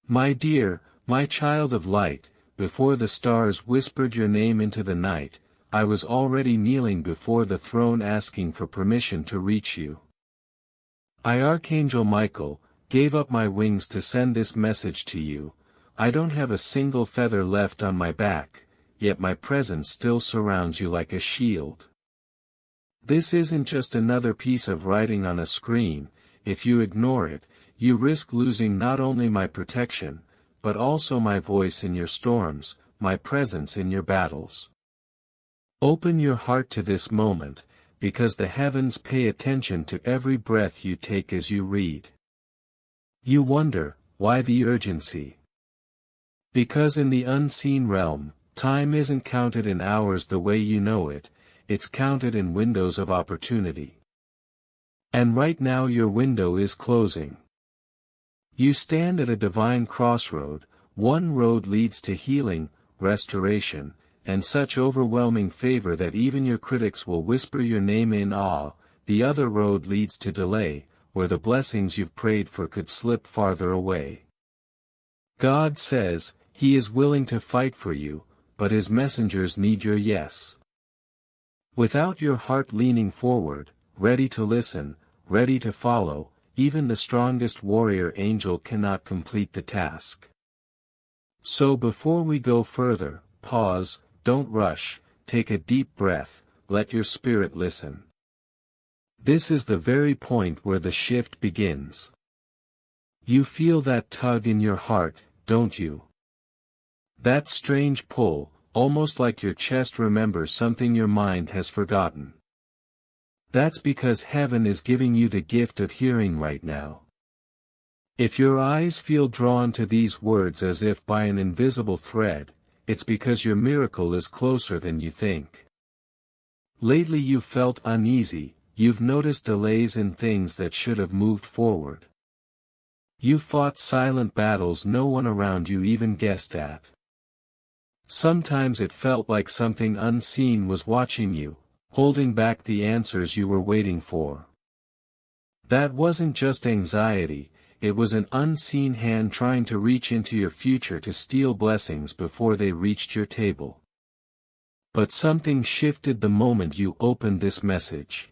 My dear, my child of light, before the stars whispered your name into the night, I was already kneeling before the throne asking for permission to reach you. I, Archangel Michael, gave up my wings to send this message to you. I don't have a single feather left on my back, yet my presence still surrounds you like a shield. This isn't just another piece of writing on a screen. If you ignore it, you risk losing not only my protection, but also my voice in your storms, my presence in your battles. Open your heart to this moment, because the heavens pay attention to every breath you take as you read. You wonder, why the urgency? Because in the unseen realm, time isn't counted in hours the way you know it, it's counted in windows of opportunity. And right now your window is closing. You stand at a divine crossroad. One road leads to healing, restoration, and such overwhelming favor that even your critics will whisper your name in awe. The other road leads to delay, where the blessings you've prayed for could slip farther away. God says, He is willing to fight for you, but His messengers need your yes. Without your heart leaning forward, ready to listen, ready to follow, even the strongest warrior angel cannot complete the task. So before we go further, pause, don't rush, take a deep breath, let your spirit listen. This is the very point where the shift begins. You feel that tug in your heart, don't you? That strange pull, almost like your chest remembers something your mind has forgotten. That's because heaven is giving you the gift of hearing right now. If your eyes feel drawn to these words as if by an invisible thread, it's because your miracle is closer than you think. Lately you've felt uneasy, you've noticed delays in things that should have moved forward. You've fought silent battles no one around you even guessed at. Sometimes it felt like something unseen was watching you, holding back the answers you were waiting for. That wasn't just anxiety, it was an unseen hand trying to reach into your future to steal blessings before they reached your table. But something shifted the moment you opened this message.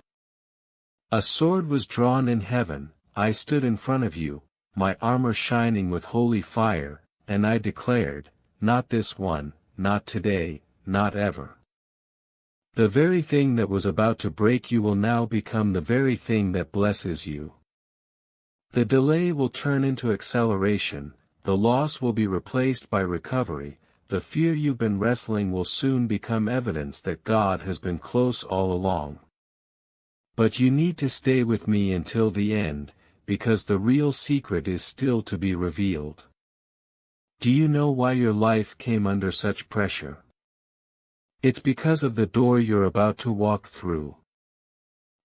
A sword was drawn in heaven. I stood in front of you, my armor shining with holy fire, and I declared, not this one, not today, not ever. The very thing that was about to break you will now become the very thing that blesses you. The delay will turn into acceleration, the loss will be replaced by recovery, the fear you've been wrestling will soon become evidence that God has been close all along. But you need to stay with me until the end, because the real secret is still to be revealed. Do you know why your life came under such pressure? It's because of the door you're about to walk through.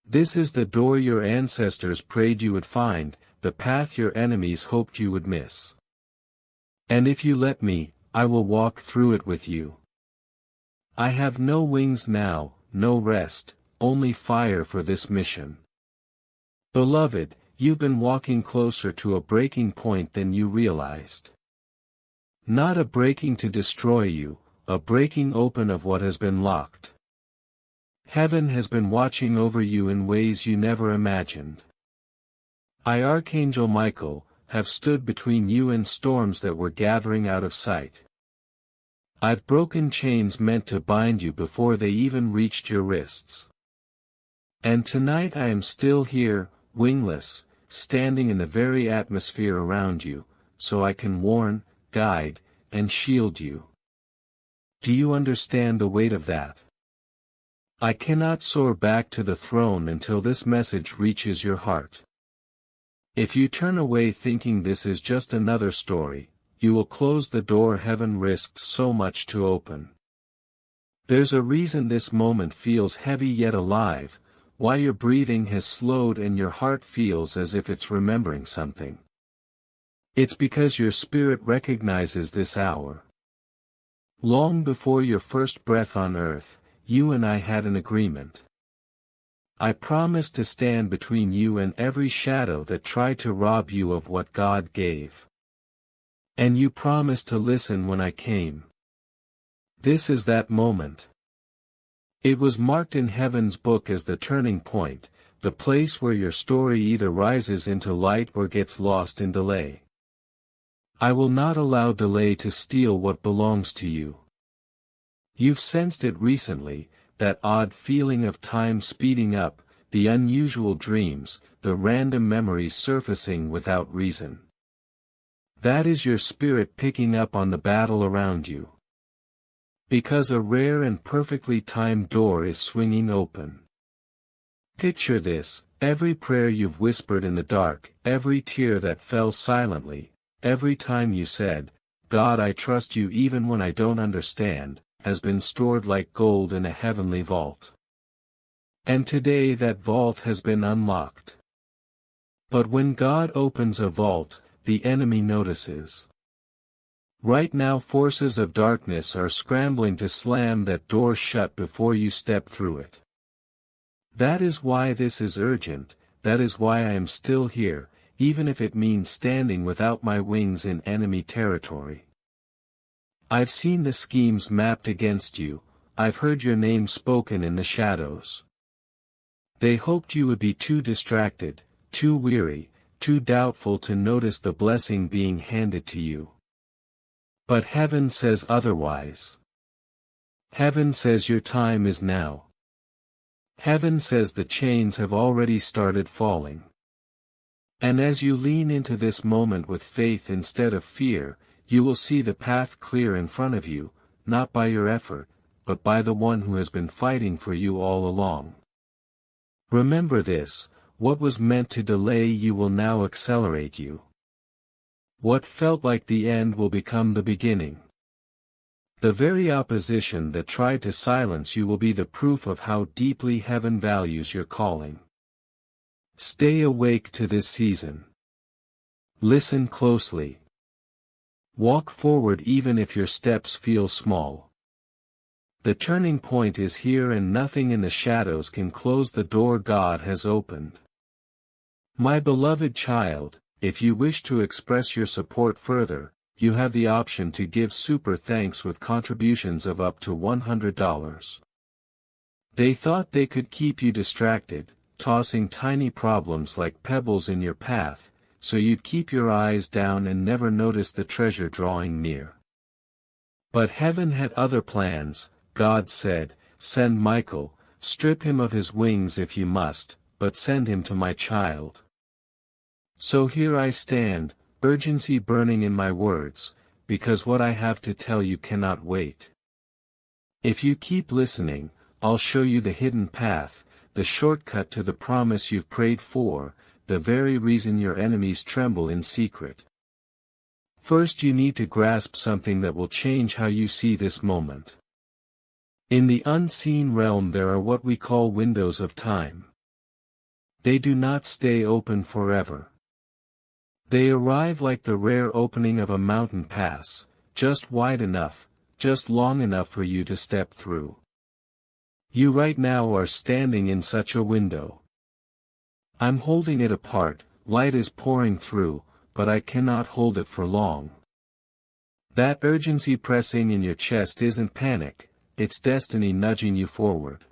This is the door your ancestors prayed you would find, the path your enemies hoped you would miss. And if you let me, I will walk through it with you. I have no wings now, no rest, only fire for this mission. Beloved, you've been walking closer to a breaking point than you realized. Not a breaking to destroy you, a breaking open of what has been locked. Heaven has been watching over you in ways you never imagined. I, Archangel Michael, have stood between you and storms that were gathering out of sight. I've broken chains meant to bind you before they even reached your wrists. And tonight I am still here, wingless, standing in the very atmosphere around you, so I can warn, guide, and shield you. Do you understand the weight of that? I cannot soar back to the throne until this message reaches your heart. If you turn away thinking this is just another story, you will close the door heaven risked so much to open. There's a reason this moment feels heavy yet alive, why your breathing has slowed and your heart feels as if it's remembering something. It's because your spirit recognizes this hour. Long before your first breath on earth, you and I had an agreement. I promised to stand between you and every shadow that tried to rob you of what God gave. And you promised to listen when I came. This is that moment. It was marked in heaven's book as the turning point, the place where your story either rises into light or gets lost in delay. I will not allow delay to steal what belongs to you. You've sensed it recently, that odd feeling of time speeding up, the unusual dreams, the random memories surfacing without reason. That is your spirit picking up on the battle around you. Because a rare and perfectly timed door is swinging open. Picture this: every prayer you've whispered in the dark, every tear that fell silently, every time you said, "God, I trust you even when I don't understand," has been stored like gold in a heavenly vault. And today that vault has been unlocked. But when God opens a vault, the enemy notices. Right now forces of darkness are scrambling to slam that door shut before you step through it. That is why this is urgent, that is why I am still here, even if it means standing without my wings in enemy territory. I've seen the schemes mapped against you, I've heard your name spoken in the shadows. They hoped you would be too distracted, too weary, too doubtful to notice the blessing being handed to you. But heaven says otherwise. Heaven says your time is now. Heaven says the chains have already started falling. And as you lean into this moment with faith instead of fear, you will see the path clear in front of you, not by your effort, but by the one who has been fighting for you all along. Remember this: what was meant to delay you will now accelerate you. What felt like the end will become the beginning. The very opposition that tried to silence you will be the proof of how deeply heaven values your calling. Stay awake to this season. Listen closely. Walk forward even if your steps feel small. The turning point is here, and nothing in the shadows can close the door God has opened. My beloved child, if you wish to express your support further, you have the option to give super thanks with contributions of up to $100. They thought they could keep you distracted, tossing tiny problems like pebbles in your path, so you'd keep your eyes down and never notice the treasure drawing near. But heaven had other plans. God said, "Send Michael, strip him of his wings if you must, but send him to my child." So here I stand, urgency burning in my words, because what I have to tell you cannot wait. If you keep listening, I'll show you the hidden path, the shortcut to the promise you've prayed for, the very reason your enemies tremble in secret. First, you need to grasp something that will change how you see this moment. In the unseen realm there are what we call windows of time. They do not stay open forever. They arrive like the rare opening of a mountain pass, just wide enough, just long enough for you to step through. You right now are standing in such a window. I'm holding it apart, light is pouring through, but I cannot hold it for long. That urgency pressing in your chest isn't panic, it's destiny nudging you forward.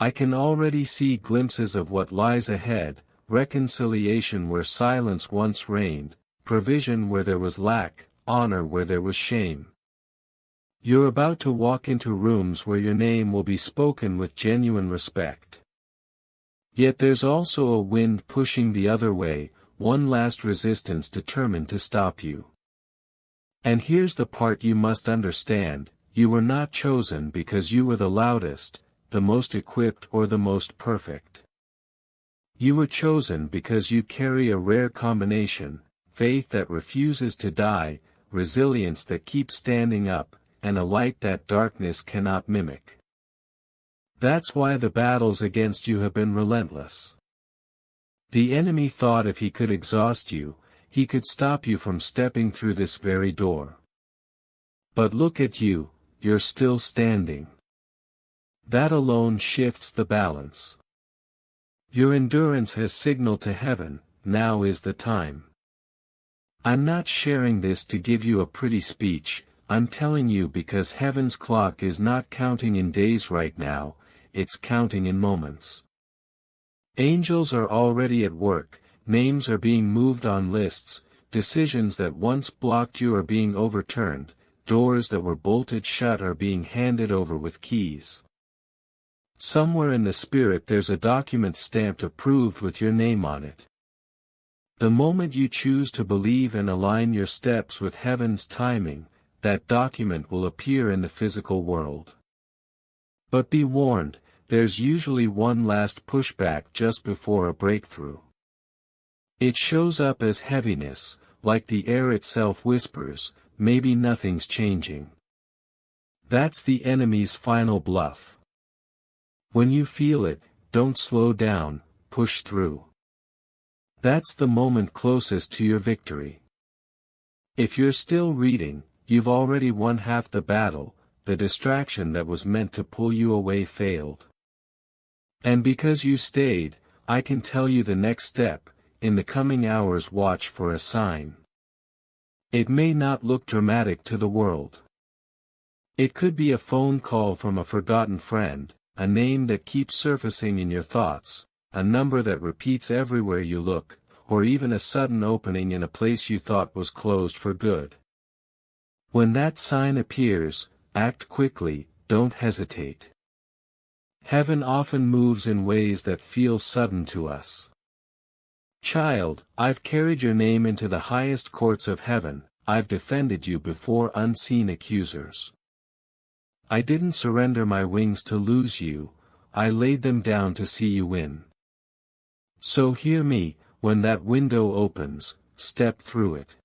I can already see glimpses of what lies ahead: reconciliation where silence once reigned, provision where there was lack, honor where there was shame. You're about to walk into rooms where your name will be spoken with genuine respect. Yet there's also a wind pushing the other way, one last resistance determined to stop you. And here's the part you must understand: you were not chosen because you were the loudest, the most equipped, or the most perfect. You were chosen because you carry a rare combination: faith that refuses to die, resilience that keeps standing up, and a light that darkness cannot mimic. That's why the battles against you have been relentless. The enemy thought if he could exhaust you, he could stop you from stepping through this very door. But look at you, you're still standing. That alone shifts the balance. Your endurance has signaled to heaven, now is the time. I'm not sharing this to give you a pretty speech, I'm telling you because heaven's clock is not counting in days right now, it's counting in moments. Angels are already at work, names are being moved on lists, decisions that once blocked you are being overturned, doors that were bolted shut are being handed over with keys. Somewhere in the spirit there's a document stamped approved with your name on it. The moment you choose to believe and align your steps with heaven's timing, that document will appear in the physical world. But be warned, there's usually one last pushback just before a breakthrough. It shows up as heaviness, like the air itself whispers, maybe nothing's changing. That's the enemy's final bluff. When you feel it, don't slow down, push through. That's the moment closest to your victory. If you're still reading, you've already won half the battle, the distraction that was meant to pull you away failed. And because you stayed, I can tell you the next step, in the coming hours watch for a sign. It may not look dramatic to the world. It could be a phone call from a forgotten friend, a name that keeps surfacing in your thoughts, a number that repeats everywhere you look, or even a sudden opening in a place you thought was closed for good. When that sign appears, act quickly, don't hesitate. Heaven often moves in ways that feel sudden to us. Child, I've carried your name into the highest courts of heaven, I've defended you before unseen accusers. I didn't surrender my wings to lose you, I laid them down to see you win. So hear me, when that window opens, step through it.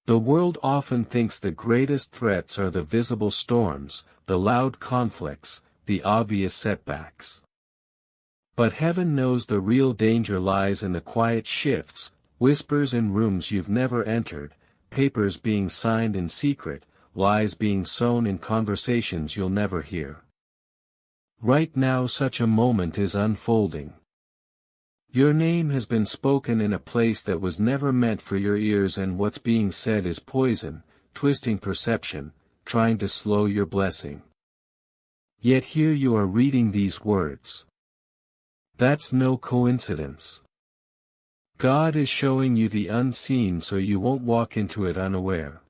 The world often thinks the greatest threats are the visible storms, the loud conflicts, the obvious setbacks. But heaven knows the real danger lies in the quiet shifts, whispers in rooms you've never entered, papers being signed in secret, lies being sown in conversations you'll never hear. Right now such a moment is unfolding. Your name has been spoken in a place that was never meant for your ears, and what's being said is poison, twisting perception, trying to slow your blessing. Yet here you are reading these words. That's no coincidence. God is showing you the unseen so you won't walk into it unaware.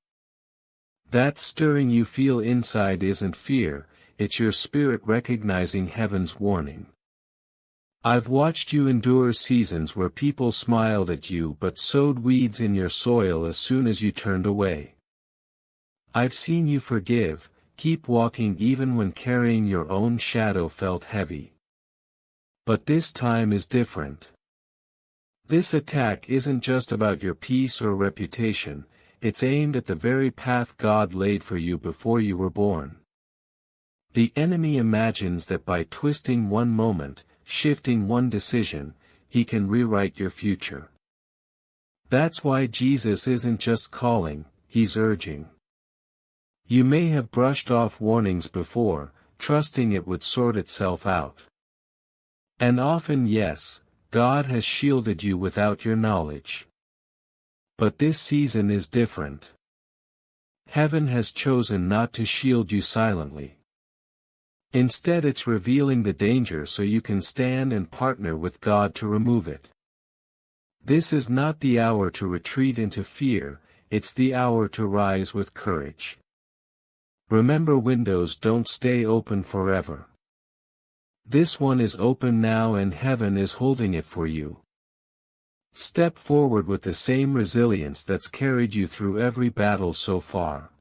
That stirring you feel inside isn't fear, it's your spirit recognizing heaven's warning. I've watched you endure seasons where people smiled at you but sowed weeds in your soil as soon as you turned away. I've seen you forgive, keep walking even when carrying your own shadow felt heavy. But this time is different. This attack isn't just about your peace or reputation, it's aimed at the very path God laid for you before you were born. The enemy imagines that by twisting one moment, shifting one decision, he can rewrite your future. That's why Jesus isn't just calling, he's urging. You may have brushed off warnings before, trusting it would sort itself out. And often yes, God has shielded you without your knowledge. But this season is different. Heaven has chosen not to shield you silently. Instead it's revealing the danger so you can stand and partner with God to remove it. This is not the hour to retreat into fear, it's the hour to rise with courage. Remember, windows don't stay open forever. This one is open now and heaven is holding it for you. Step forward with the same resilience that's carried you through every battle so far.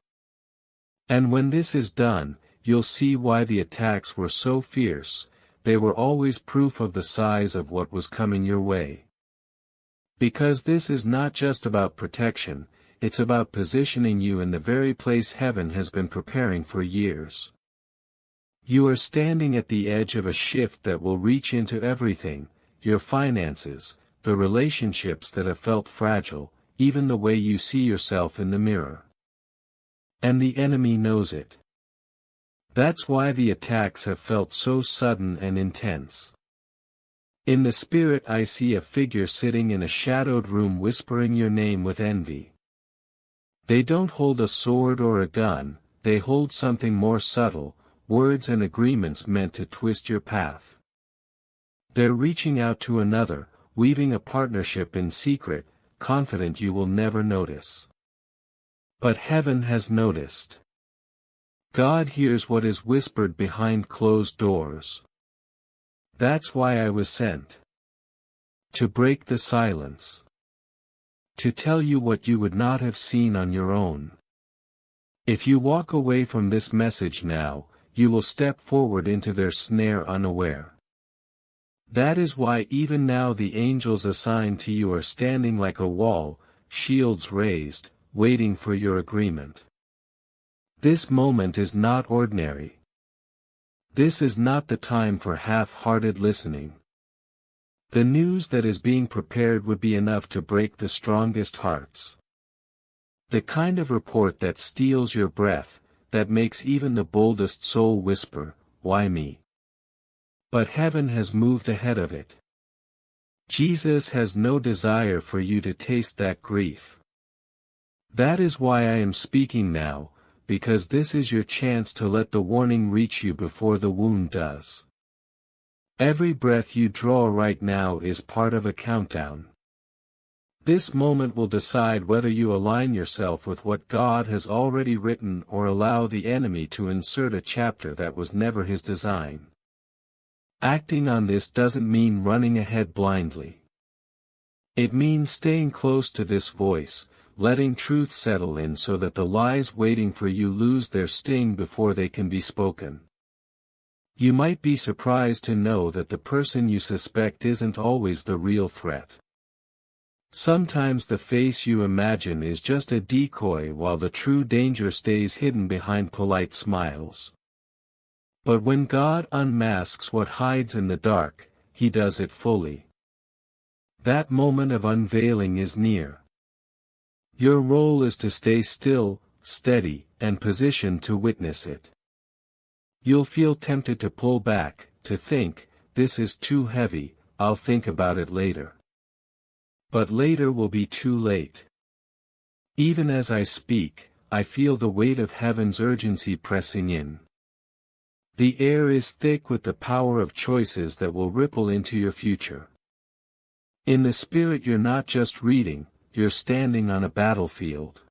And when this is done, you'll see why the attacks were so fierce, they were always proof of the size of what was coming your way. Because this is not just about protection, it's about positioning you in the very place heaven has been preparing for years. You are standing at the edge of a shift that will reach into everything, your finances, the relationships that have felt fragile, even the way you see yourself in the mirror. And the enemy knows it. That's why the attacks have felt so sudden and intense. In the spirit I see a figure sitting in a shadowed room whispering your name with envy. They don't hold a sword or a gun, they hold something more subtle, words and agreements meant to twist your path. They're reaching out to another, weaving a partnership in secret, confident you will never notice. But heaven has noticed. God hears what is whispered behind closed doors. That's why I was sent. To break the silence. To tell you what you would not have seen on your own. If you walk away from this message now, you will step forward into their snare unaware. That is why even now the angels assigned to you are standing like a wall, shields raised, waiting for your agreement. This moment is not ordinary. This is not the time for half-hearted listening. The news that is being prepared would be enough to break the strongest hearts. The kind of report that steals your breath, that makes even the boldest soul whisper, "Why me?" But heaven has moved ahead of it. Jesus has no desire for you to taste that grief. That is why I am speaking now, because this is your chance to let the warning reach you before the wound does. Every breath you draw right now is part of a countdown. This moment will decide whether you align yourself with what God has already written or allow the enemy to insert a chapter that was never his design. Acting on this doesn't mean running ahead blindly. It means staying close to this voice, letting truth settle in so that the lies waiting for you lose their sting before they can be spoken. You might be surprised to know that the person you suspect isn't always the real threat. Sometimes the face you imagine is just a decoy while the true danger stays hidden behind polite smiles. But when God unmasks what hides in the dark, he does it fully. That moment of unveiling is near. Your role is to stay still, steady, and positioned to witness it. You'll feel tempted to pull back, to think, "This is too heavy, I'll think about it later." But later will be too late. Even as I speak, I feel the weight of heaven's urgency pressing in. The air is thick with the power of choices that will ripple into your future. In the spirit you're not just reading, you're standing on a battlefield.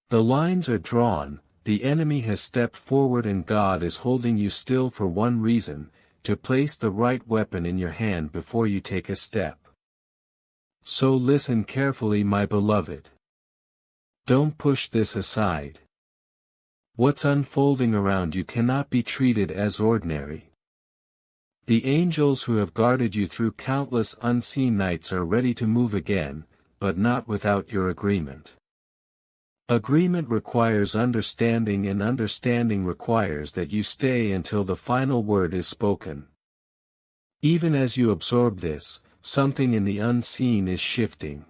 The lines are drawn, the enemy has stepped forward and God is holding you still for one reason, to place the right weapon in your hand before you take a step. So listen carefully, my beloved. Don't push this aside. What's unfolding around you cannot be treated as ordinary. The angels who have guarded you through countless unseen nights are ready to move again, but not without your agreement. Agreement requires understanding, and understanding requires that you stay until the final word is spoken. Even as you absorb this, something in the unseen is shifting.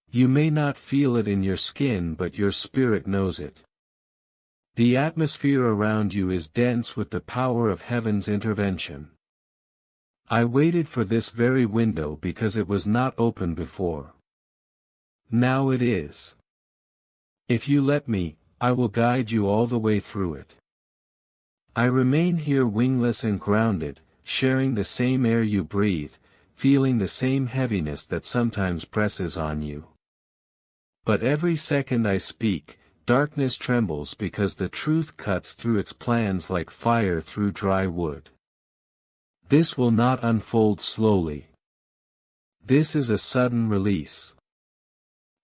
You may not feel it in your skin, but your spirit knows it. The atmosphere around you is dense with the power of heaven's intervention. I waited for this very window because it was not open before. Now it is. If you let me, I will guide you all the way through it. I remain here wingless and grounded, sharing the same air you breathe, feeling the same heaviness that sometimes presses on you. But every second I speak, darkness trembles because the truth cuts through its plans like fire through dry wood. This will not unfold slowly. This is a sudden release.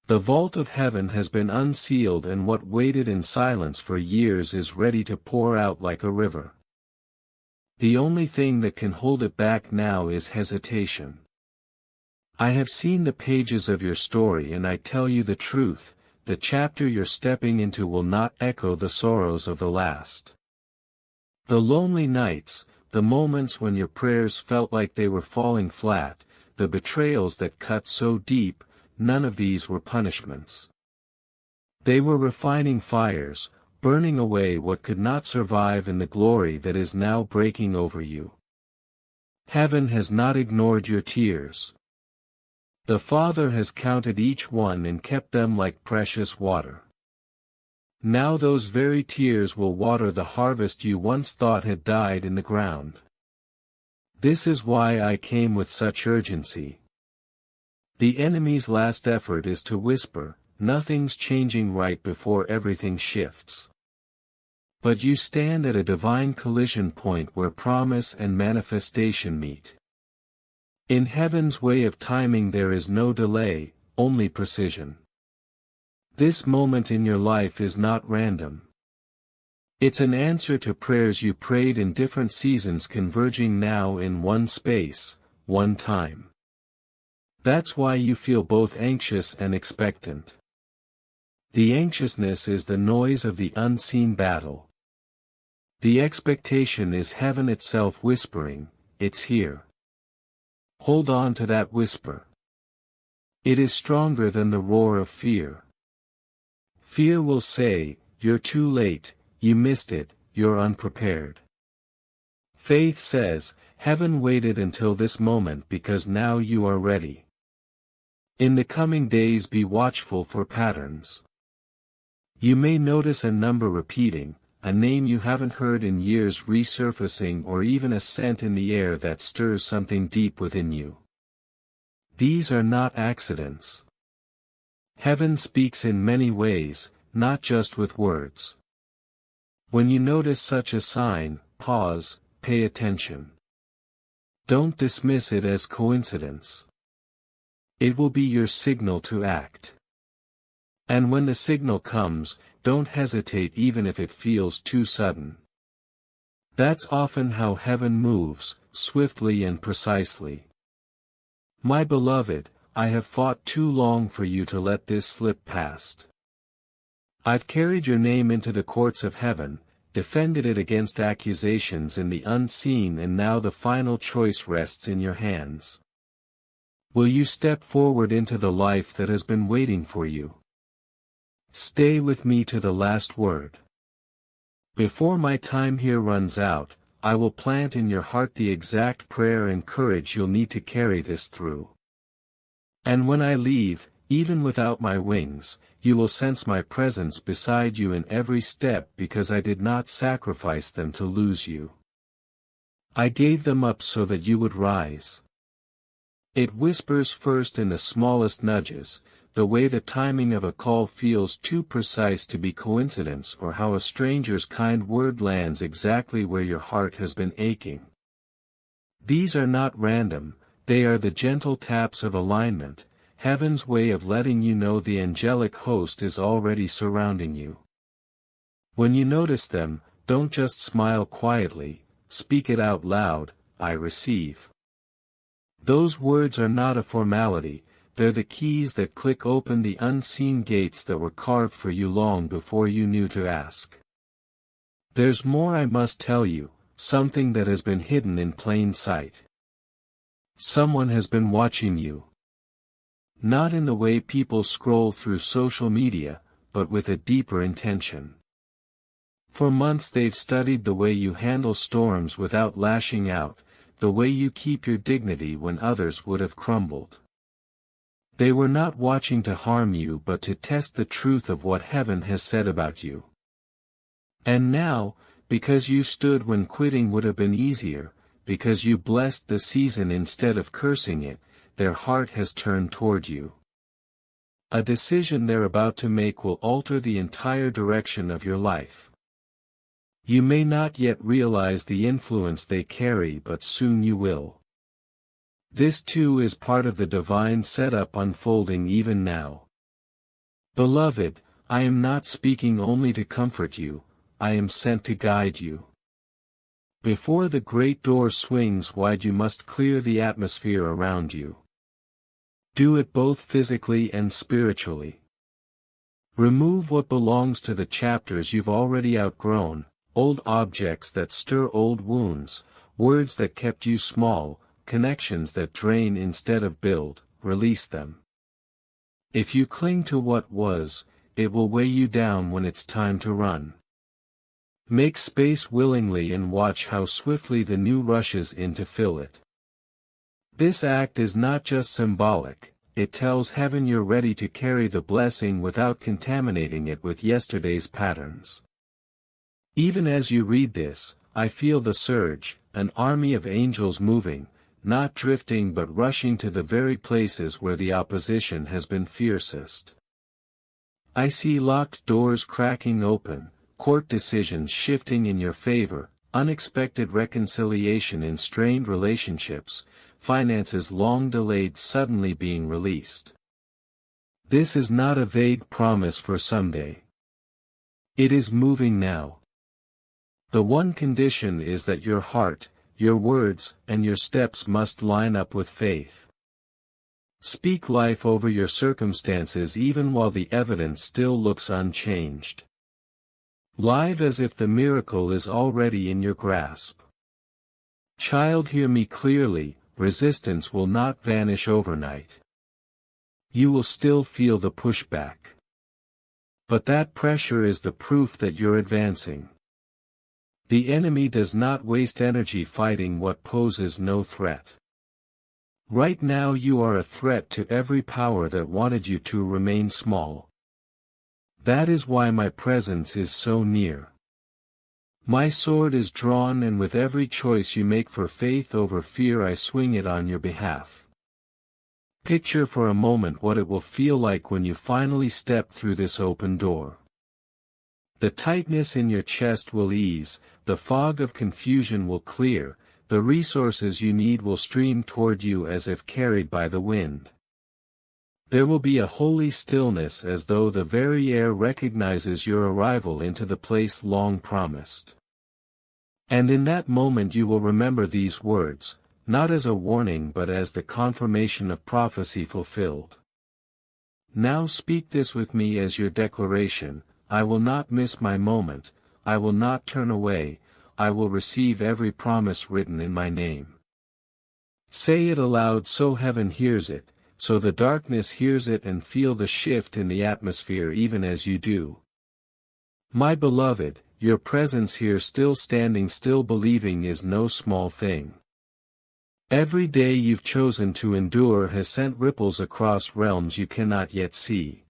The vault of heaven has been unsealed, and what waited in silence for years is ready to pour out like a river. The only thing that can hold it back now is hesitation. I have seen the pages of your story, and I tell you the truth, the chapter you're stepping into will not echo the sorrows of the last. The lonely nights, the moments when your prayers felt like they were falling flat, the betrayals that cut so deep, none of these were punishments. They were refining fires, burning away what could not survive in the glory that is now breaking over you. Heaven has not ignored your tears. The Father has counted each one and kept them like precious water. Now those very tears will water the harvest you once thought had died in the ground. This is why I came with such urgency. The enemy's last effort is to whisper, "Nothing's changing," right before everything shifts. But you stand at a divine collision point where promise and manifestation meet. In heaven's way of timing there is no delay, only precision. This moment in your life is not random. It's an answer to prayers you prayed in different seasons converging now in one space, one time. That's why you feel both anxious and expectant. The anxiousness is the noise of the unseen battle. The expectation is heaven itself whispering, "It's here." Hold on to that whisper. It is stronger than the roar of fear. Fear will say, "You're too late, you missed it, you're unprepared." Faith says, "Heaven waited until this moment because now you are ready." In the coming days be watchful for patterns. You may notice a number repeating, a name you haven't heard in years resurfacing, or even a scent in the air that stirs something deep within you. These are not accidents. Heaven speaks in many ways, not just with words. When you notice such a sign, pause, pay attention. Don't dismiss it as coincidence. It will be your signal to act. And when the signal comes, don't hesitate even if it feels too sudden. That's often how heaven moves, swiftly and precisely. My beloved, I have fought too long for you to let this slip past. I've carried your name into the courts of heaven, defended it against accusations in the unseen, and now the final choice rests in your hands. Will you step forward into the life that has been waiting for you? Stay with me to the last word. Before my time here runs out, I will plant in your heart the exact prayer and courage you'll need to carry this through. And when I leave, even without my wings, you will sense my presence beside you in every step, because I did not sacrifice them to lose you. I gave them up so that you would rise. It whispers first in the smallest nudges, the way the timing of a call feels too precise to be coincidence, or how a stranger's kind word lands exactly where your heart has been aching. These are not random, they are the gentle taps of alignment, heaven's way of letting you know the angelic host is already surrounding you. When you notice them, don't just smile quietly, speak it out loud, "I receive." Those words are not a formality, they're the keys that click open the unseen gates that were carved for you long before you knew to ask. There's more I must tell you, something that has been hidden in plain sight. Someone has been watching you. Not in the way people scroll through social media, but with a deeper intention. For months they've studied the way you handle storms without lashing out, the way you keep your dignity when others would have crumbled. They were not watching to harm you but to test the truth of what heaven has said about you. And now, because you stood when quitting would have been easier, because you blessed the season instead of cursing it, their heart has turned toward you. A decision they're about to make will alter the entire direction of your life. You may not yet realize the influence they carry, but soon you will. This too is part of the divine setup unfolding even now. Beloved, I am not speaking only to comfort you, I am sent to guide you. Before the great door swings wide you must clear the atmosphere around you. Do it both physically and spiritually. Remove what belongs to the chapters you've already outgrown, old objects that stir old wounds, words that kept you small, connections that drain instead of build, release them. If you cling to what was, it will weigh you down when it's time to run. Make space willingly and watch how swiftly the new rushes in to fill it. This act is not just symbolic, it tells heaven you're ready to carry the blessing without contaminating it with yesterday's patterns. Even as you read this, I feel the surge, an army of angels moving, not drifting but rushing to the very places where the opposition has been fiercest. I see locked doors cracking open, court decisions shifting in your favor, unexpected reconciliation in strained relationships, finances long delayed suddenly being released. This is not a vague promise for someday. It is moving now. The one condition is that your heart, your words, and your steps must line up with faith. Speak life over your circumstances even while the evidence still looks unchanged. Live as if the miracle is already in your grasp. Child, hear me clearly, resistance will not vanish overnight. You will still feel the pushback. But that pressure is the proof that you're advancing. The enemy does not waste energy fighting what poses no threat. Right now you are a threat to every power that wanted you to remain small. That is why my presence is so near. My sword is drawn, and with every choice you make for faith over fear I swing it on your behalf. Picture for a moment what it will feel like when you finally step through this open door. The tightness in your chest will ease, the fog of confusion will clear, the resources you need will stream toward you as if carried by the wind. There will be a holy stillness as though the very air recognizes your arrival into the place long promised. And in that moment you will remember these words, not as a warning but as the confirmation of prophecy fulfilled. Now speak this with me as your declaration: I will not miss my moment, I will not turn away, I will receive every promise written in my name. Say it aloud so heaven hears it, so the darkness hears it, and feel the shift in the atmosphere even as you do. My beloved, your presence here, still standing, still believing, is no small thing. Every day you've chosen to endure has sent ripples across realms you cannot yet see.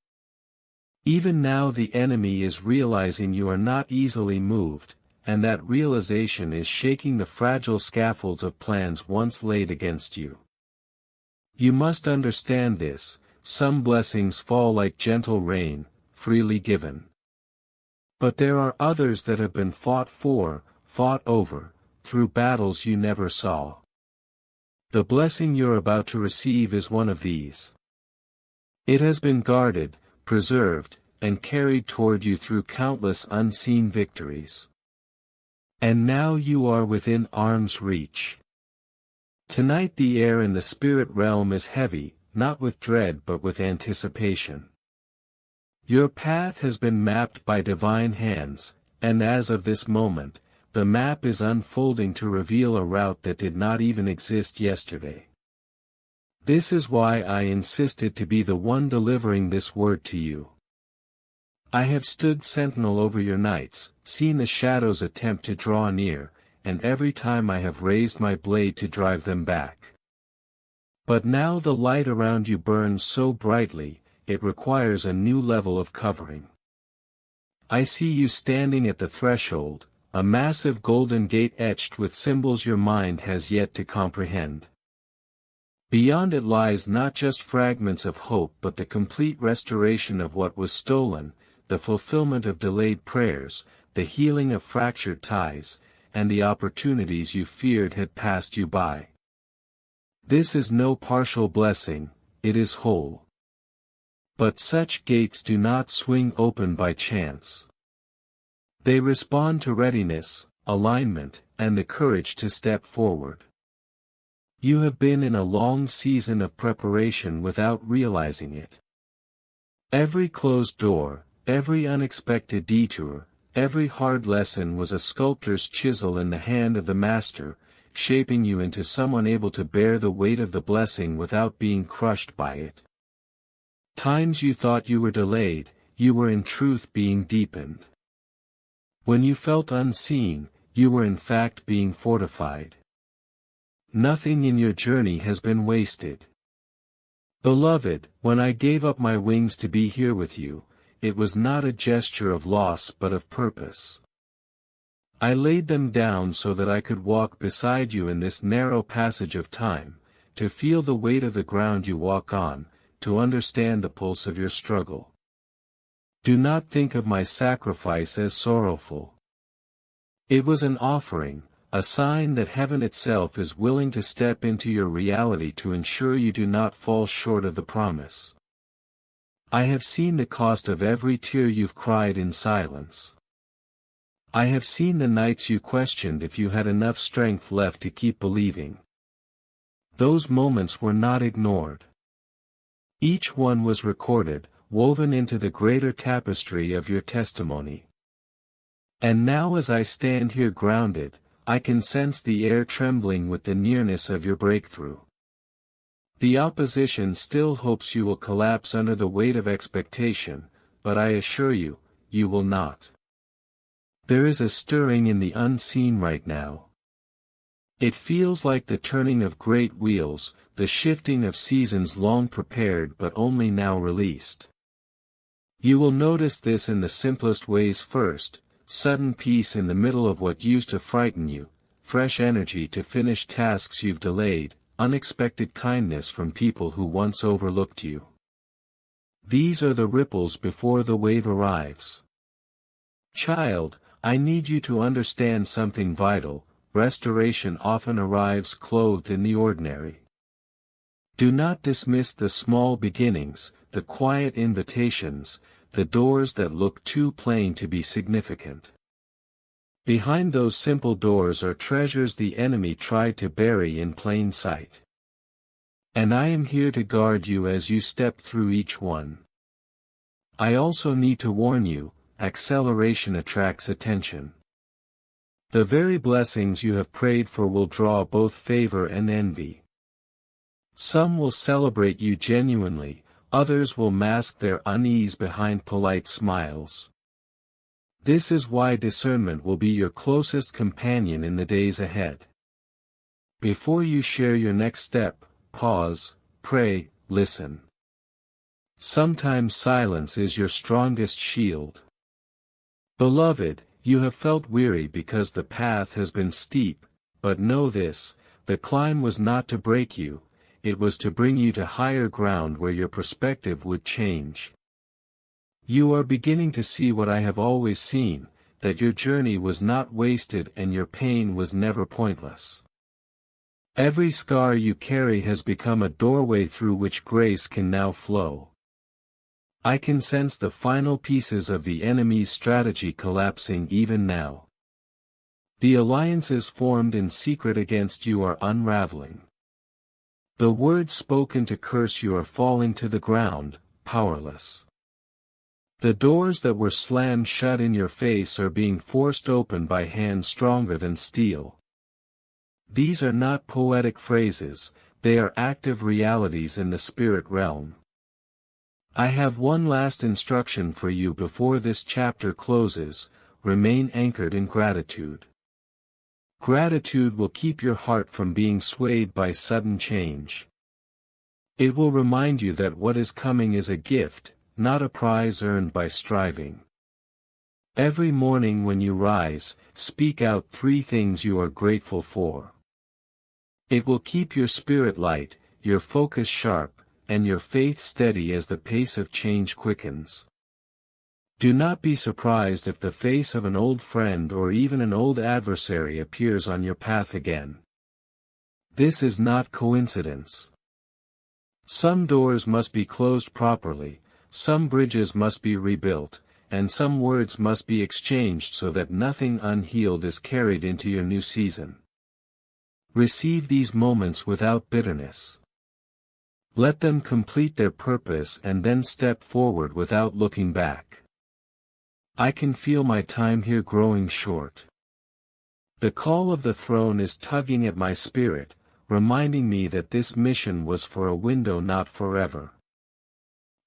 Even now the enemy is realizing you are not easily moved, and that realization is shaking the fragile scaffolds of plans once laid against you. You must understand this: some blessings fall like gentle rain, freely given. But there are others that have been fought for, fought over, through battles you never saw. The blessing you're about to receive is one of these. It has been guarded, preserved, and carried toward you through countless unseen victories. And now you are within arm's reach. Tonight the air in the spirit realm is heavy, not with dread but with anticipation. Your path has been mapped by divine hands, and as of this moment, the map is unfolding to reveal a route that did not even exist yesterday. This is why I insisted to be the one delivering this word to you. I have stood sentinel over your nights, seen the shadows attempt to draw near, and every time I have raised my blade to drive them back. But now the light around you burns so brightly, it requires a new level of covering. I see you standing at the threshold, a massive golden gate etched with symbols your mind has yet to comprehend. Beyond it lies not just fragments of hope but the complete restoration of what was stolen, the fulfillment of delayed prayers, the healing of fractured ties, and the opportunities you feared had passed you by. This is no partial blessing, it is whole. But such gates do not swing open by chance. They respond to readiness, alignment, and the courage to step forward. You have been in a long season of preparation without realizing it. Every closed door, every unexpected detour, every hard lesson was a sculptor's chisel in the hand of the master, shaping you into someone able to bear the weight of the blessing without being crushed by it. Times you thought you were delayed, you were in truth being deepened. When you felt unseen, you were in fact being fortified. Nothing in your journey has been wasted. Beloved, when I gave up my wings to be here with you, it was not a gesture of loss but of purpose. I laid them down so that I could walk beside you in this narrow passage of time, to feel the weight of the ground you walk on, to understand the pulse of your struggle. Do not think of my sacrifice as sorrowful. It was an offering, a sign that heaven itself is willing to step into your reality to ensure you do not fall short of the promise. I have seen the cost of every tear you've cried in silence. I have seen the nights you questioned if you had enough strength left to keep believing. Those moments were not ignored. Each one was recorded, woven into the greater tapestry of your testimony. And now as I stand here grounded, I can sense the air trembling with the nearness of your breakthrough. The opposition still hopes you will collapse under the weight of expectation, but I assure you, you will not. There is a stirring in the unseen right now. It feels like the turning of great wheels, the shifting of seasons long prepared but only now released. You will notice this in the simplest ways first: sudden peace in the middle of what used to frighten you, fresh energy to finish tasks you've delayed, unexpected kindness from people who once overlooked you. These are the ripples before the wave arrives. Child, I need you to understand something vital: restoration often arrives clothed in the ordinary. Do not dismiss the small beginnings, the quiet invitations, the doors that look too plain to be significant. Behind those simple doors are treasures the enemy tried to bury in plain sight. And I am here to guard you as you step through each one. I also need to warn you, acceleration attracts attention. The very blessings you have prayed for will draw both favor and envy. Some will celebrate you genuinely, others will mask their unease behind polite smiles. This is why discernment will be your closest companion in the days ahead. Before you share your next step, pause, pray, listen. Sometimes silence is your strongest shield. Beloved, you have felt weary because the path has been steep, but know this: the climb was not to break you, it was to bring you to higher ground where your perspective would change. You are beginning to see what I have always seen, that your journey was not wasted and your pain was never pointless. Every scar you carry has become a doorway through which grace can now flow. I can sense the final pieces of the enemy's strategy collapsing even now. The alliances formed in secret against you are unraveling. The words spoken to curse you are falling to the ground, powerless. The doors that were slammed shut in your face are being forced open by hands stronger than steel. These are not poetic phrases, they are active realities in the spirit realm. I have one last instruction for you before this chapter closes: remain anchored in gratitude. Gratitude will keep your heart from being swayed by sudden change. It will remind you that what is coming is a gift, not a prize earned by striving. Every morning when you rise, speak out 3 things you are grateful for. It will keep your spirit light, your focus sharp, and your faith steady as the pace of change quickens. Do not be surprised if the face of an old friend or even an old adversary appears on your path again. This is not coincidence. Some doors must be closed properly, some bridges must be rebuilt, and some words must be exchanged so that nothing unhealed is carried into your new season. Receive these moments without bitterness. Let them complete their purpose and then step forward without looking back. I can feel my time here growing short. The call of the throne is tugging at my spirit, reminding me that this mission was for a window, not forever.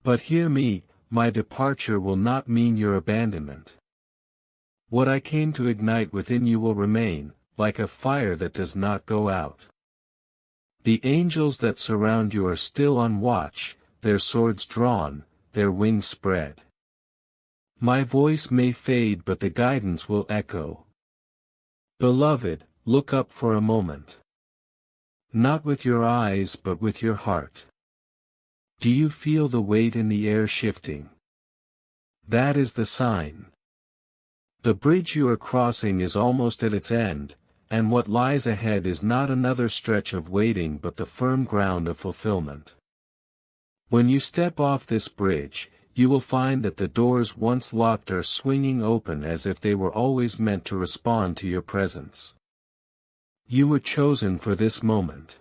But hear me, my departure will not mean your abandonment. What I came to ignite within you will remain, like a fire that does not go out. The angels that surround you are still on watch, their swords drawn, their wings spread. My voice may fade but the guidance will echo. Beloved, look up for a moment. Not with your eyes but with your heart. Do you feel the weight in the air shifting? That is the sign. The bridge you are crossing is almost at its end, and what lies ahead is not another stretch of waiting but the firm ground of fulfillment. When you step off this bridge, you will find that the doors once locked are swinging open as if they were always meant to respond to your presence. You were chosen for this moment.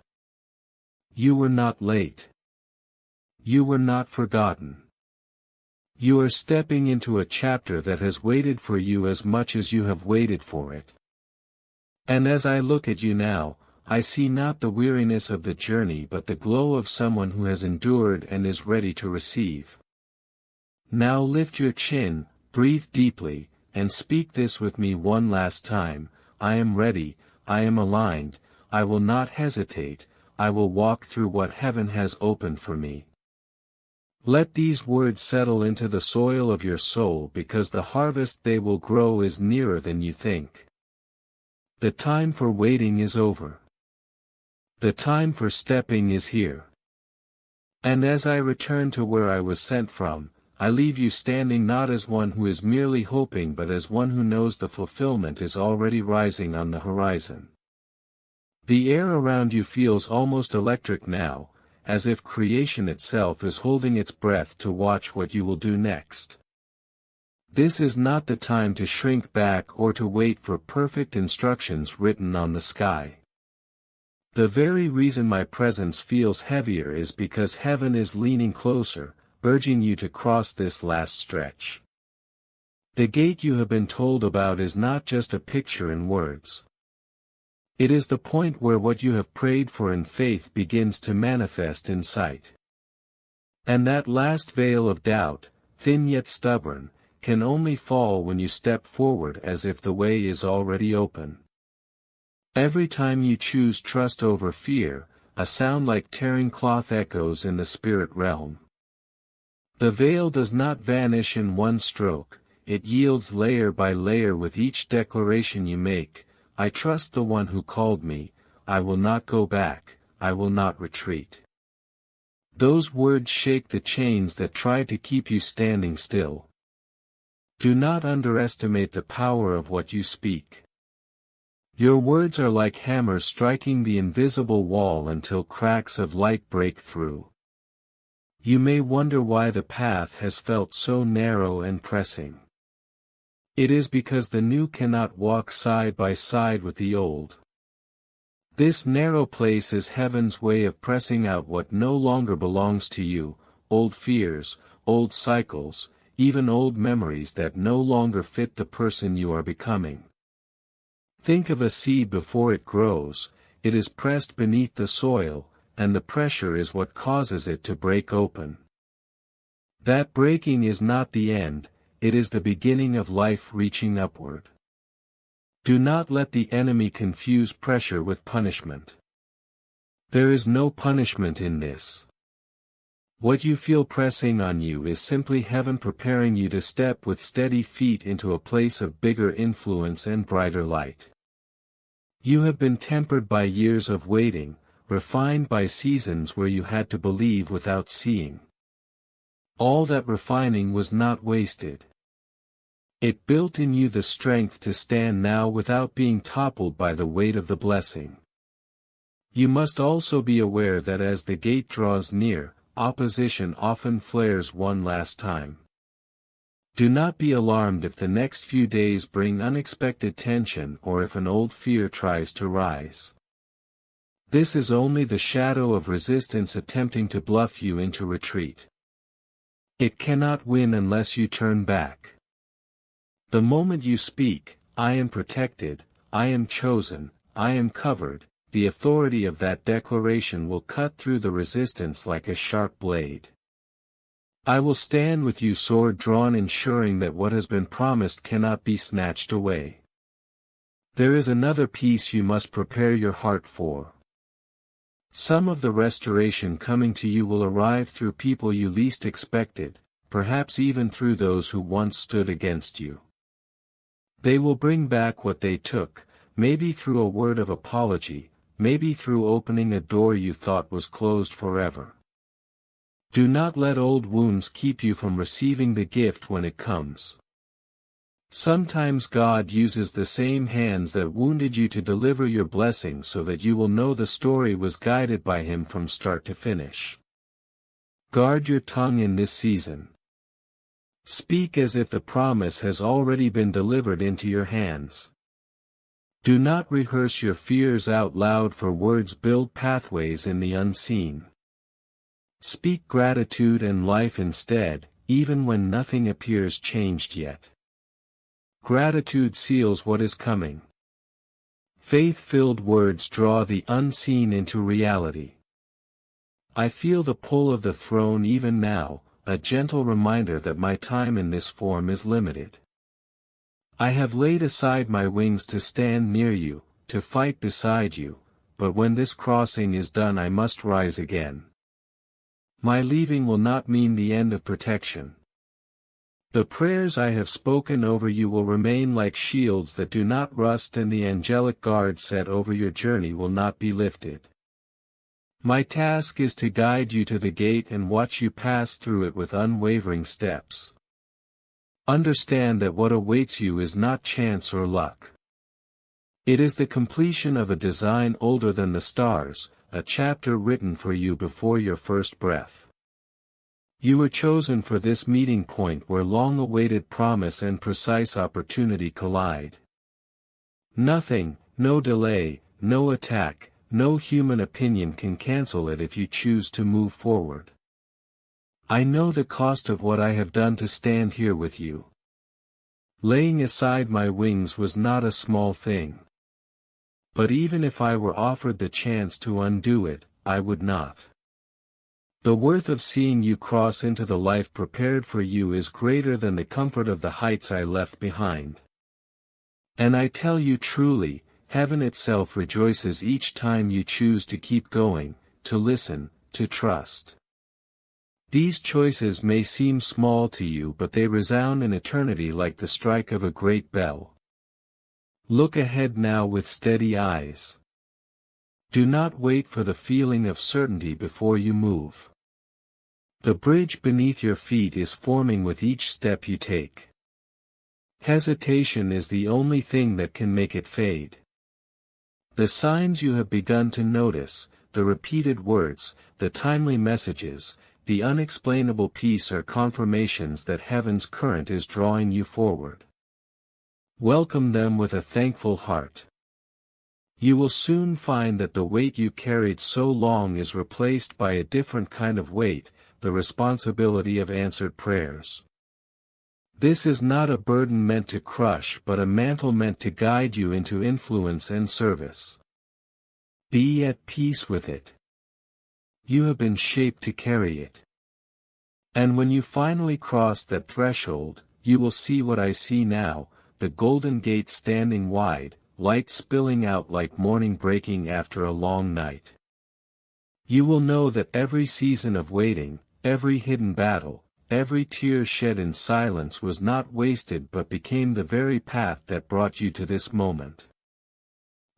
You were not late. You were not forgotten. You are stepping into a chapter that has waited for you as much as you have waited for it. And as I look at you now, I see not the weariness of the journey but the glow of someone who has endured and is ready to receive. Now lift your chin, breathe deeply, and speak this with me one last time: I am ready, I am aligned, I will not hesitate, I will walk through what heaven has opened for me. Let these words settle into the soil of your soul because the harvest they will grow is nearer than you think. The time for waiting is over. The time for stepping is here. And as I return to where I was sent from, I leave you standing not as one who is merely hoping but as one who knows the fulfillment is already rising on the horizon. The air around you feels almost electric now, as if creation itself is holding its breath to watch what you will do next. This is not the time to shrink back or to wait for perfect instructions written on the sky. The very reason my presence feels heavier is because heaven is leaning closer, urging you to cross this last stretch. The gate you have been told about is not just a picture in words. It is the point where what you have prayed for in faith begins to manifest in sight. And that last veil of doubt, thin yet stubborn, can only fall when you step forward as if the way is already open. Every time you choose trust over fear, a sound like tearing cloth echoes in the spirit realm. The veil does not vanish in one stroke, it yields layer by layer with each declaration you make: I trust the one who called me, I will not go back, I will not retreat. Those words shake the chains that try to keep you standing still. Do not underestimate the power of what you speak. Your words are like hammers striking the invisible wall until cracks of light break through. You may wonder why the path has felt so narrow and pressing. It is because the new cannot walk side by side with the old. This narrow place is heaven's way of pressing out what no longer belongs to you: old fears, old cycles, even old memories that no longer fit the person you are becoming. Think of a seed before it grows, it is pressed beneath the soil, and the pressure is what causes it to break open. That breaking is not the end, it is the beginning of life reaching upward. Do not let the enemy confuse pressure with punishment. There is no punishment in this. What you feel pressing on you is simply heaven preparing you to step with steady feet into a place of bigger influence and brighter light. You have been tempered by years of waiting, refined by seasons where you had to believe without seeing. All that refining was not wasted. It built in you the strength to stand now without being toppled by the weight of the blessing. You must also be aware that as the gate draws near, opposition often flares one last time. Do not be alarmed if the next few days bring unexpected tension or if an old fear tries to rise. This is only the shadow of resistance attempting to bluff you into retreat. It cannot win unless you turn back. The moment you speak, I am protected, I am chosen, I am covered, the authority of that declaration will cut through the resistance like a sharp blade. I will stand with you sword drawn, ensuring that what has been promised cannot be snatched away. There is another piece you must prepare your heart for. Some of the restoration coming to you will arrive through people you least expected, perhaps even through those who once stood against you. They will bring back what they took, maybe through a word of apology, maybe through opening a door you thought was closed forever. Do not let old wounds keep you from receiving the gift when it comes. Sometimes God uses the same hands that wounded you to deliver your blessing so that you will know the story was guided by Him from start to finish. Guard your tongue in this season. Speak as if the promise has already been delivered into your hands. Do not rehearse your fears out loud, for words build pathways in the unseen. Speak gratitude and life instead, even when nothing appears changed yet. Gratitude seals what is coming. Faith-filled words draw the unseen into reality. I feel the pull of the throne even now, a gentle reminder that my time in this form is limited. I have laid aside my wings to stand near you, to fight beside you, but when this crossing is done I must rise again. My leaving will not mean the end of protection. The prayers I have spoken over you will remain like shields that do not rust, and the angelic guard set over your journey will not be lifted. My task is to guide you to the gate and watch you pass through it with unwavering steps. Understand that what awaits you is not chance or luck. It is the completion of a design older than the stars, a chapter written for you before your first breath. You were chosen for this meeting point where long-awaited promise and precise opportunity collide. Nothing, no delay, no attack, no human opinion can cancel it if you choose to move forward. I know the cost of what I have done to stand here with you. Laying aside my wings was not a small thing. But even if I were offered the chance to undo it, I would not. The worth of seeing you cross into the life prepared for you is greater than the comfort of the heights I left behind. And I tell you truly, heaven itself rejoices each time you choose to keep going, to listen, to trust. These choices may seem small to you, but they resound in eternity like the strike of a great bell. Look ahead now with steady eyes. Do not wait for the feeling of certainty before you move. The bridge beneath your feet is forming with each step you take. Hesitation is the only thing that can make it fade. The signs you have begun to notice, the repeated words, the timely messages, the unexplainable peace are confirmations that heaven's current is drawing you forward. Welcome them with a thankful heart. You will soon find that the weight you carried so long is replaced by a different kind of weight, the responsibility of answered prayers. This is not a burden meant to crush, but a mantle meant to guide you into influence and service. Be at peace with it. You have been shaped to carry it. And when you finally cross that threshold, you will see what I see now, the golden gate standing wide, light spilling out like morning breaking after a long night. You will know that every season of waiting, every hidden battle, every tear shed in silence was not wasted but became the very path that brought you to this moment.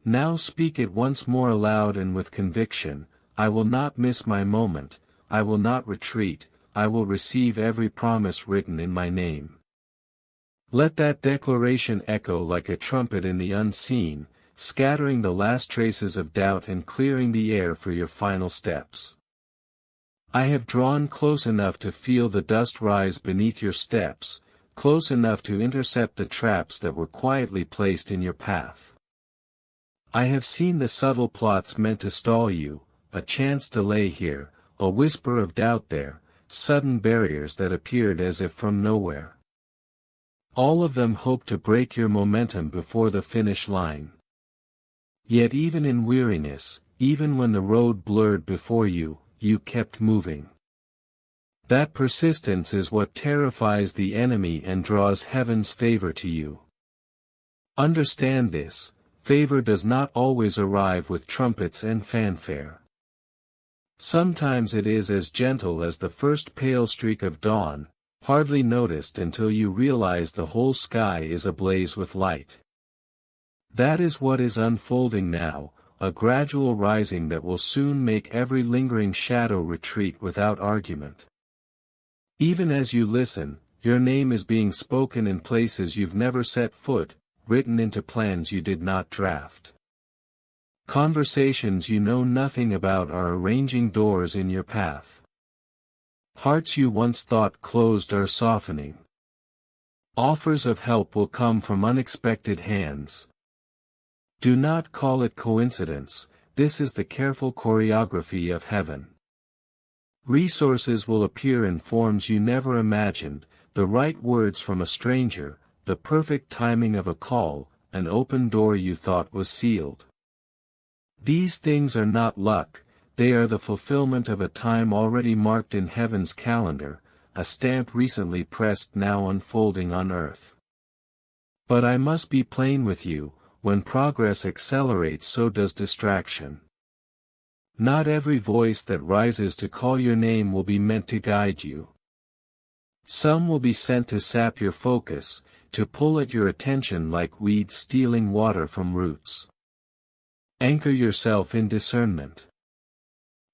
Now speak it once more aloud and with conviction, I will not miss my moment, I will not retreat, I will receive every promise written in my name. Let that declaration echo like a trumpet in the unseen, scattering the last traces of doubt and clearing the air for your final steps. I have drawn close enough to feel the dust rise beneath your steps, close enough to intercept the traps that were quietly placed in your path. I have seen the subtle plots meant to stall you, a chance delay here, a whisper of doubt there, sudden barriers that appeared as if from nowhere. All of them hope to break your momentum before the finish line. Yet even in weariness, even when the road blurred before you, you kept moving. That persistence is what terrifies the enemy and draws heaven's favor to you. Understand this, favor does not always arrive with trumpets and fanfare. Sometimes it is as gentle as the first pale streak of dawn, hardly noticed until you realize the whole sky is ablaze with light. That is what is unfolding now, a gradual rising that will soon make every lingering shadow retreat without argument. Even as you listen, your name is being spoken in places you've never set foot, written into plans you did not draft. Conversations you know nothing about are arranging doors in your path. Hearts you once thought closed are softening. Offers of help will come from unexpected hands. Do not call it coincidence, this is the careful choreography of heaven. Resources will appear in forms you never imagined, the right words from a stranger, the perfect timing of a call, an open door you thought was sealed. These things are not luck, they are the fulfillment of a time already marked in heaven's calendar, a stamp recently pressed now unfolding on earth. But I must be plain with you, when progress accelerates so does distraction. Not every voice that rises to call your name will be meant to guide you. Some will be sent to sap your focus, to pull at your attention like weeds stealing water from roots. Anchor yourself in discernment.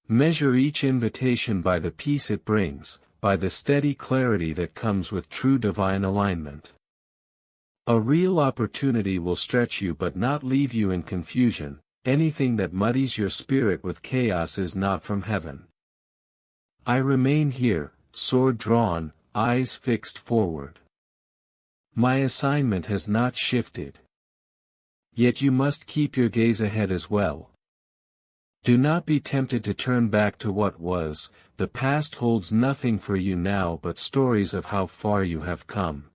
Measure each invitation by the peace it brings, by the steady clarity that comes with true divine alignment. A real opportunity will stretch you but not leave you in confusion. Anything that muddies your spirit with chaos is not from heaven. I remain here, sword drawn, eyes fixed forward. My assignment has not shifted. Yet you must keep your gaze ahead as well. Do not be tempted to turn back to what was, the past holds nothing for you now but stories of how far you have come.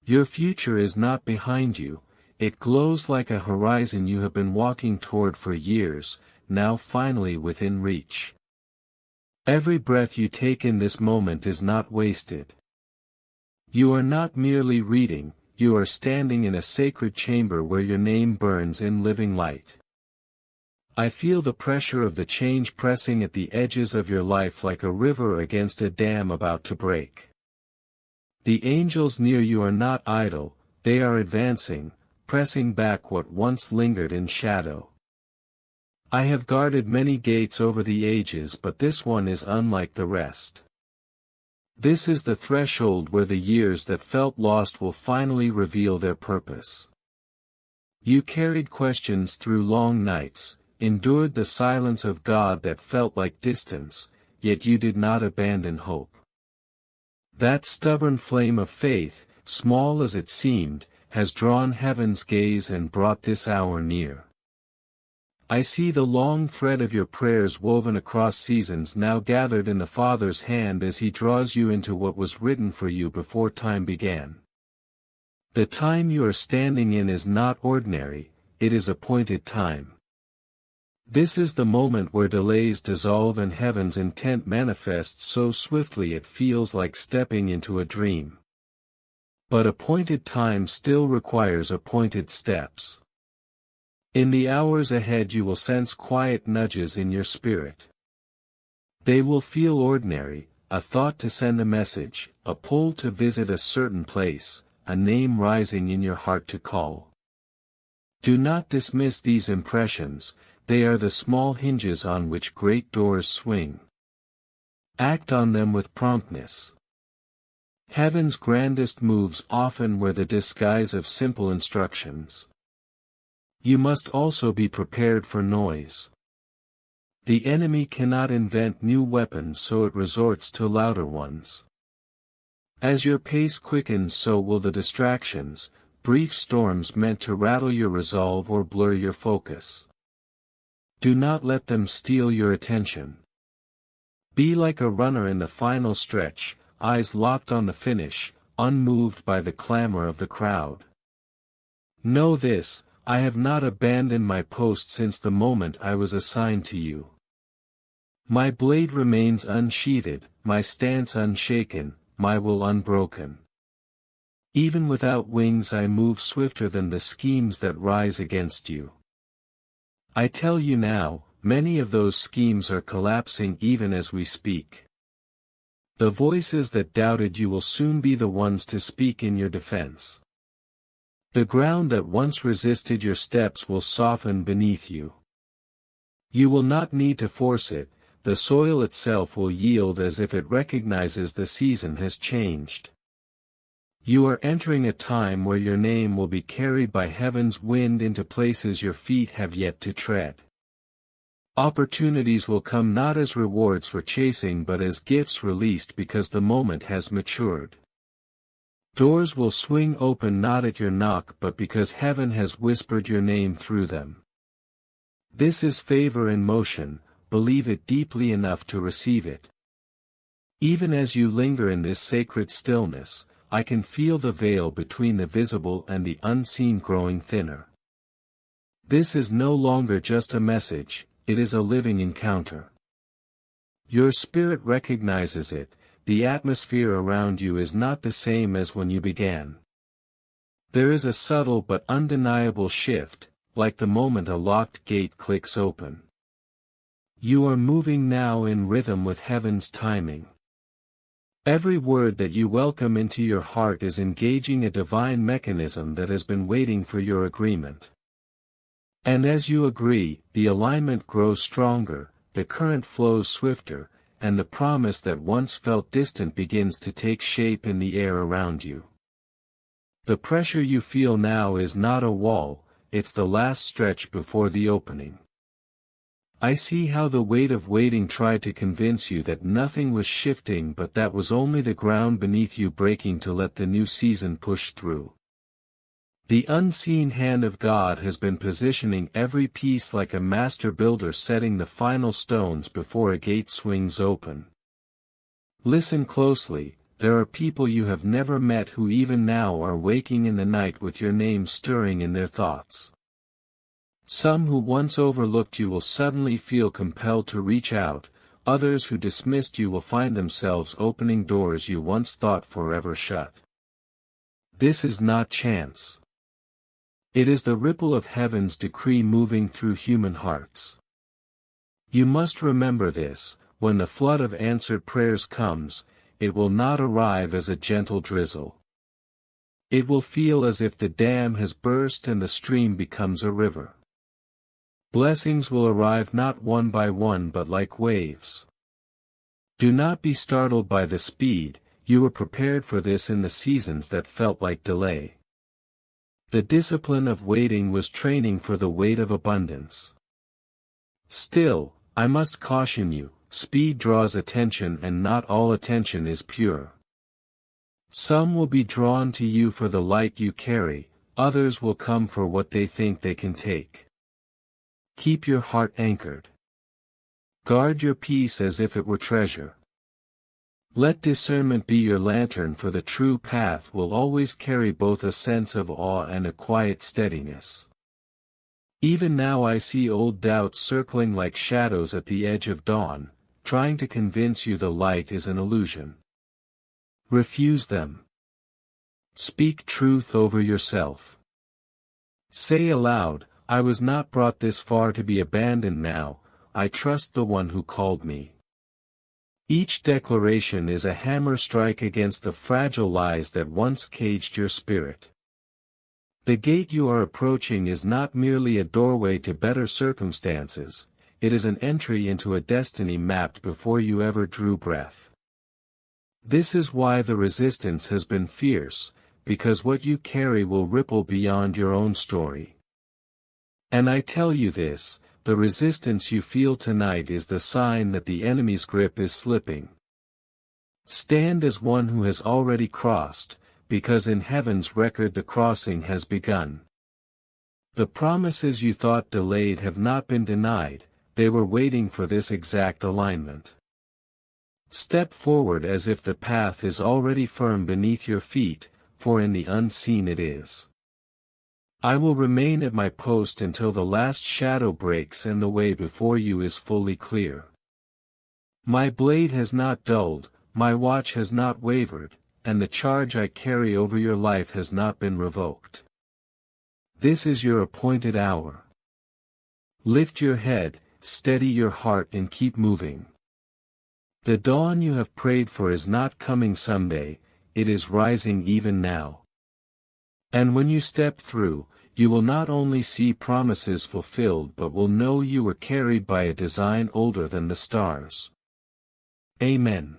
Your future is not behind you, it glows like a horizon you have been walking toward for years, now finally within reach. Every breath you take in this moment is not wasted. You are not merely reading, you are standing in a sacred chamber where your name burns in living light. I feel the pressure of the change pressing at the edges of your life like a river against a dam about to break. The angels near you are not idle, they are advancing, pressing back what once lingered in shadow. I have guarded many gates over the ages but this one is unlike the rest. This is the threshold where the years that felt lost will finally reveal their purpose. You carried questions through long nights, endured the silence of God that felt like distance, yet you did not abandon hope. That stubborn flame of faith, small as it seemed, has drawn heaven's gaze and brought this hour near. I see the long thread of your prayers woven across seasons now gathered in the Father's hand as He draws you into what was written for you before time began. The time you are standing in is not ordinary, it is appointed time. This is the moment where delays dissolve and heaven's intent manifests so swiftly it feels like stepping into a dream. But appointed time still requires appointed steps. In the hours ahead you will sense quiet nudges in your spirit. They will feel ordinary, a thought to send a message, a pull to visit a certain place, a name rising in your heart to call. Do not dismiss these impressions, they are the small hinges on which great doors swing. Act on them with promptness. Heaven's grandest moves often wear the disguise of simple instructions. You must also be prepared for noise. The enemy cannot invent new weapons so it resorts to louder ones. As your pace quickens so will the distractions, brief storms meant to rattle your resolve or blur your focus. Do not let them steal your attention. Be like a runner in the final stretch, eyes locked on the finish, unmoved by the clamor of the crowd. Know this, I have not abandoned my post since the moment I was assigned to you. My blade remains unsheathed, my stance unshaken, my will unbroken. Even without wings I move swifter than the schemes that rise against you. I tell you now, many of those schemes are collapsing even as we speak. The voices that doubted you will soon be the ones to speak in your defense. The ground that once resisted your steps will soften beneath you. You will not need to force it, the soil itself will yield as if it recognizes the season has changed. You are entering a time where your name will be carried by heaven's wind into places your feet have yet to tread. Opportunities will come not as rewards for chasing but as gifts released because the moment has matured. Doors will swing open not at your knock but because heaven has whispered your name through them. This is favor in motion, believe it deeply enough to receive it. Even as you linger in this sacred stillness, I can feel the veil between the visible and the unseen growing thinner. This is no longer just a message, it is a living encounter. Your spirit recognizes it, the atmosphere around you is not the same as when you began. There is a subtle but undeniable shift, like the moment a locked gate clicks open. You are moving now in rhythm with heaven's timing. Every word that you welcome into your heart is engaging a divine mechanism that has been waiting for your agreement. And as you agree, the alignment grows stronger, the current flows swifter, and the promise that once felt distant begins to take shape in the air around you. The pressure you feel now is not a wall, it's the last stretch before the opening. I see how the weight of waiting tried to convince you that nothing was shifting, but that was only the ground beneath you breaking to let the new season push through. The unseen hand of God has been positioning every piece like a master builder setting the final stones before a gate swings open. Listen closely, there are people you have never met who even now are waking in the night with your name stirring in their thoughts. Some who once overlooked you will suddenly feel compelled to reach out, others who dismissed you will find themselves opening doors you once thought forever shut. This is not chance. It is the ripple of heaven's decree moving through human hearts. You must remember this, when the flood of answered prayers comes, it will not arrive as a gentle drizzle. It will feel as if the dam has burst and the stream becomes a river. Blessings will arrive not one by one but like waves. Do not be startled by the speed, you were prepared for this in the seasons that felt like delay. The discipline of waiting was training for the weight of abundance. Still, I must caution you, speed draws attention and not all attention is pure. Some will be drawn to you for the light you carry, others will come for what they think they can take. Keep your heart anchored. Guard your peace as if it were treasure. Let discernment be your lantern, for the true path will always carry both a sense of awe and a quiet steadiness. Even now I see old doubts circling like shadows at the edge of dawn, trying to convince you the light is an illusion. Refuse them. Speak truth over yourself. Say aloud, I was not brought this far to be abandoned now, I trust the one who called me. Each declaration is a hammer strike against the fragile lies that once caged your spirit. The gate you are approaching is not merely a doorway to better circumstances, it is an entry into a destiny mapped before you ever drew breath. This is why the resistance has been fierce, because what you carry will ripple beyond your own story. And I tell you this, the resistance you feel tonight is the sign that the enemy's grip is slipping. Stand as one who has already crossed, because in heaven's record the crossing has begun. The promises you thought delayed have not been denied, they were waiting for this exact alignment. Step forward as if the path is already firm beneath your feet, for in the unseen it is. I will remain at my post until the last shadow breaks and the way before you is fully clear. My blade has not dulled, my watch has not wavered, and the charge I carry over your life has not been revoked. This is your appointed hour. Lift your head, steady your heart and keep moving. The dawn you have prayed for is not coming someday, it is rising even now. And when you step through, you will not only see promises fulfilled but will know you were carried by a design older than the stars. Amen.